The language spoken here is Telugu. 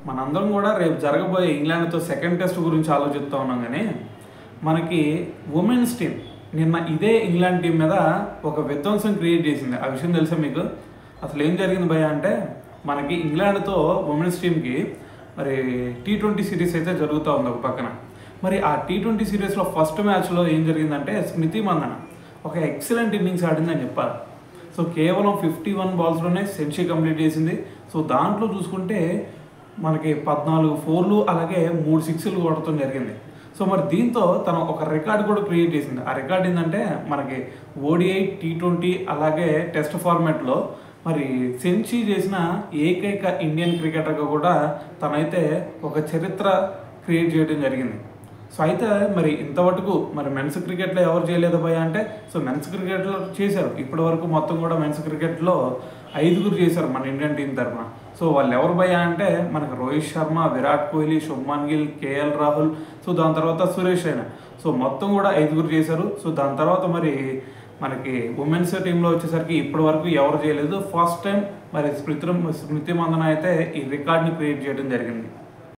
మనందరం కూడా రేపు జరగబోయే ఇంగ్లాండ్తో సెకండ్ టెస్ట్ గురించి ఆలోచిస్తూ ఉన్నాం. కానీ మనకి ఉమెన్స్ టీం నిన్న ఇదే ఇంగ్లాండ్ టీం మీద ఒక విధ్వంసం క్రియేట్ చేసింది. ఆ విషయం తెలుసా మీకు? అసలు ఏం జరిగింది భయ్య అంటే, మనకి ఇంగ్లాండ్తో ఉమెన్స్ టీంకి మరి T20 సిరీస్ అయితే జరుగుతూ ఉంది ఒక పక్కన. మరి ఆ T20 సిరీస్లో ఫస్ట్ మ్యాచ్లో ఏం జరిగిందంటే, స్మృతి మందన ఒక ఎక్సలెంట్ ఇన్నింగ్స్ ఆడిందని చెప్పాలి. సో కేవలం 51 బాల్స్లోనే సెంచరీ కంప్లీట్ చేసింది. సో దాంట్లో చూసుకుంటే మనకి 14 4లు అలాగే 3 6లు కొట్టడం జరిగింది. సో మరి దీంతో తను ఒక రికార్డు కూడా క్రియేట్ చేసింది. ఆ రికార్డు ఏంటంటే, మనకి ODI T20 అలాగే టెస్ట్ ఫార్మాట్లో మరి సెంచరీ చేసిన ఏకైక ఇండియన్ క్రికెటర్గా కూడా తనైతే ఒక చరిత్ర క్రియేట్ చేయడం జరిగింది. సో అయితే మరి ఇంతవరకు మరి మెన్స్ క్రికెట్లో ఎవరు చేయలేదు భయ్య అంటే, సో మెన్స్ క్రికెట్లో చేశారు. ఇప్పటి వరకు మొత్తం కూడా మెన్స్ క్రికెట్లో 5గురు చేశారు మన ఇండియన్ టీం తరఫున. సో వాళ్ళు ఎవరు భయ్య అంటే, మనకు రోహిత్ శర్మ, విరాట్ కోహ్లీ, శుభ్మన్ గిల్, KL రాహుల్, సో దాని తర్వాత సురేష్ రైనా. సో మొత్తం కూడా 5గురు చేశారు. సో దాని తర్వాత మరి మనకి ఉమెన్స్ టీంలో వచ్చేసరికి ఇప్పటి వరకు ఎవరు చేయలేదు. ఫస్ట్ టైం మరి స్మృతి మందన అయితే ఈ రికార్డ్ని క్రియేట్ చేయడం జరిగింది.